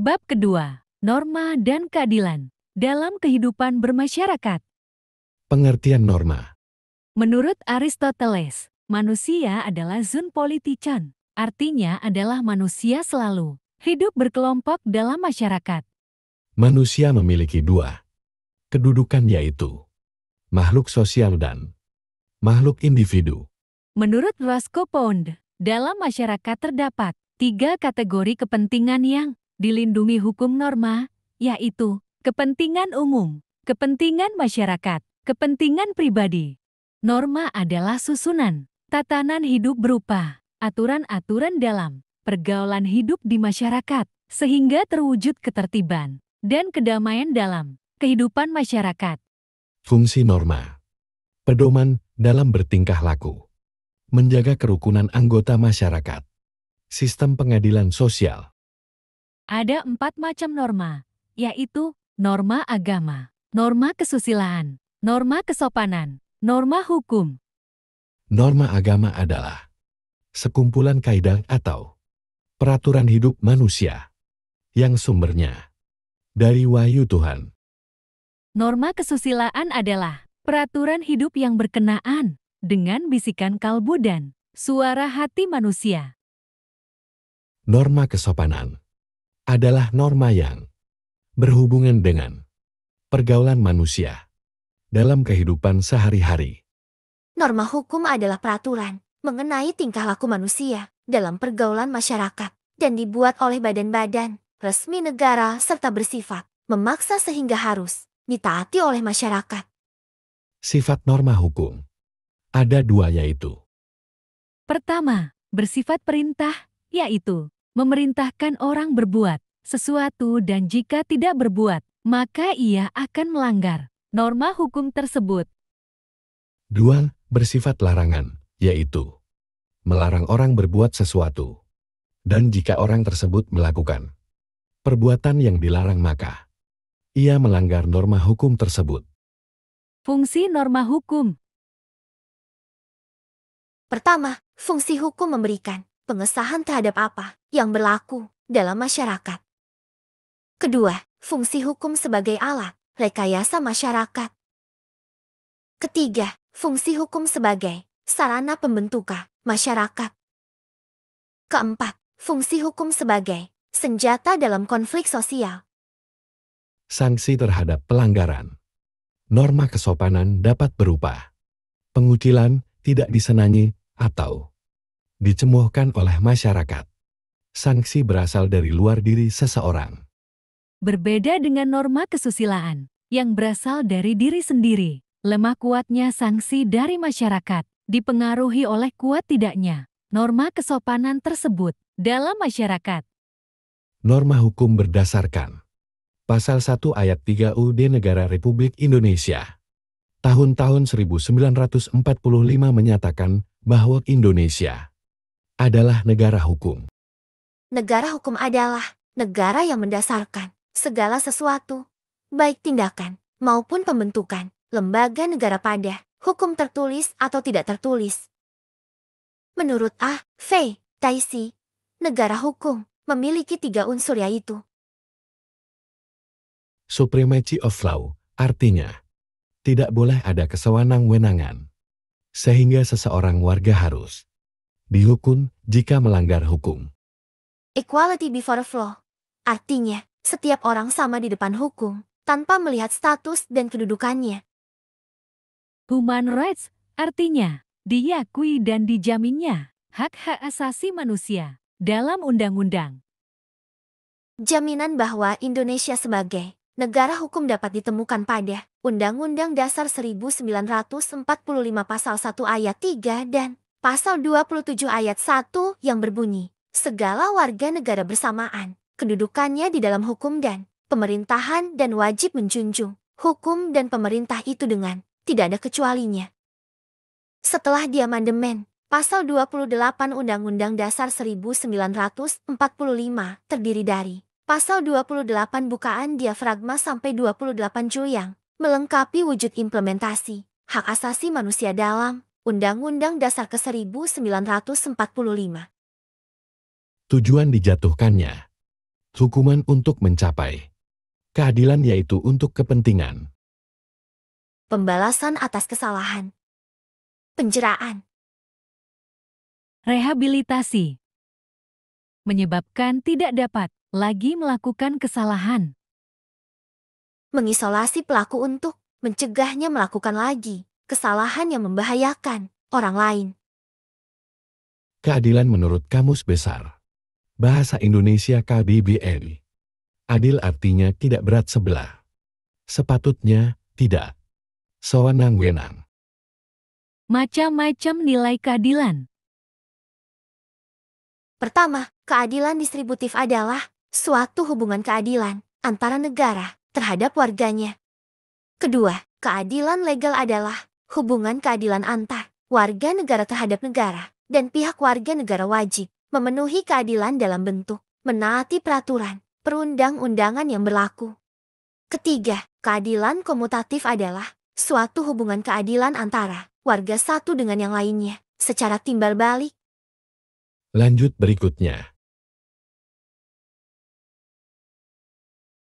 Bab kedua, norma dan keadilan dalam kehidupan bermasyarakat. Pengertian norma. Menurut Aristoteles, manusia adalah zoon politikon, artinya adalah manusia selalu hidup berkelompok dalam masyarakat. Manusia memiliki dua kedudukan, yaitu makhluk sosial dan makhluk individu. Menurut Roscoe Pound, dalam masyarakat terdapat 3 kategori kepentingan yang dilindungi hukum norma, yaitu kepentingan umum, kepentingan masyarakat, kepentingan pribadi. Norma adalah susunan tatanan hidup berupa aturan-aturan dalam pergaulan hidup di masyarakat, sehingga terwujud ketertiban dan kedamaian dalam kehidupan masyarakat. Fungsi norma. Pedoman dalam bertingkah laku. Menjaga kerukunan anggota masyarakat. Sistem pengadilan sosial. Ada 4 macam norma, yaitu norma agama, norma kesusilaan, norma kesopanan, norma hukum. Norma agama adalah sekumpulan kaidah atau peraturan hidup manusia yang sumbernya dari wahyu Tuhan. Norma kesusilaan adalah peraturan hidup yang berkenaan dengan bisikan kalbu dan suara hati manusia. Norma kesopanan adalah norma yang berhubungan dengan pergaulan manusia dalam kehidupan sehari-hari. Norma hukum adalah peraturan mengenai tingkah laku manusia dalam pergaulan masyarakat dan dibuat oleh badan-badan resmi negara serta bersifat memaksa sehingga harus ditaati oleh masyarakat. Sifat norma hukum ada 2, yaitu Pertama, bersifat perintah, yaitu memerintahkan orang berbuat sesuatu dan jika tidak berbuat, maka ia akan melanggar norma hukum tersebut. 2. Bersifat larangan, yaitu melarang orang berbuat sesuatu. Dan jika orang tersebut melakukan perbuatan yang dilarang, maka ia melanggar norma hukum tersebut. Fungsi norma hukum. Pertama, fungsi hukum memberikan pengesahan terhadap apa yang berlaku dalam masyarakat. Kedua, fungsi hukum sebagai alat rekayasa masyarakat. Ketiga, fungsi hukum sebagai sarana pembentukan masyarakat. Keempat, fungsi hukum sebagai senjata dalam konflik sosial. Sanksi terhadap pelanggaran norma kesopanan dapat berupa pengucilan, tidak disenangi, atau dicemuhkan oleh masyarakat. Sanksi berasal dari luar diri seseorang. Berbeda dengan norma kesusilaan yang berasal dari diri sendiri, lemah kuatnya sanksi dari masyarakat dipengaruhi oleh kuat tidaknya norma kesopanan tersebut dalam masyarakat. Norma hukum berdasarkan Pasal 1 Ayat 3 UUD Negara Republik Indonesia tahun 1945 menyatakan bahwa Indonesia adalah negara hukum. Negara hukum adalah negara yang mendasarkan segala sesuatu, baik tindakan maupun pembentukan lembaga negara pada hukum tertulis atau tidak tertulis. Menurut A. V. Taisi, negara hukum memiliki 3 unsur, yaitu Supremacy of law, artinya tidak boleh ada kesewenang-wenangan, sehingga seseorang warga harus dihukum jika melanggar hukum. equality before the law, artinya setiap orang sama di depan hukum tanpa melihat status dan kedudukannya. Human rights, artinya diakui dan dijaminnya hak-hak asasi manusia dalam undang-undang. Jaminan bahwa Indonesia sebagai negara hukum dapat ditemukan pada Undang-Undang Dasar 1945 Pasal 1 Ayat 3 dan Pasal 27 Ayat 1 yang berbunyi, segala warga negara bersamaan kedudukannya di dalam hukum dan pemerintahan dan wajib menjunjung hukum dan pemerintah itu dengan tidak ada kecualinya. Setelah diamandemen, Pasal 28 Undang-Undang Dasar 1945 terdiri dari Pasal 28 bukaan diafragma sampai 28 jul yang melengkapi wujud implementasi hak asasi manusia dalam Undang-Undang Dasar ke-1945. Tujuan dijatuhkannya Hukuman untuk mencapai keadilan yaitu untuk kepentingan. Pembalasan atas kesalahan. Penjeraan. Rehabilitasi. Menyebabkan tidak dapat lagi melakukan kesalahan. Mengisolasi pelaku untuk mencegahnya melakukan lagi kesalahan yang membahayakan orang lain. Keadilan menurut Kamus Besar Bahasa Indonesia KBBI. Adil artinya tidak berat sebelah. Sepatutnya tidak. Sewenang-wenang. Macam-macam nilai keadilan. Pertama, keadilan distributif adalah suatu hubungan keadilan antara negara terhadap warganya. Kedua, keadilan legal adalah hubungan keadilan antar warga negara terhadap negara, dan pihak warga negara wajib memenuhi keadilan dalam bentuk menaati peraturan perundang-undangan yang berlaku. Ketiga, keadilan komutatif adalah suatu hubungan keadilan antara warga satu dengan yang lainnya secara timbal balik. Lanjut berikutnya.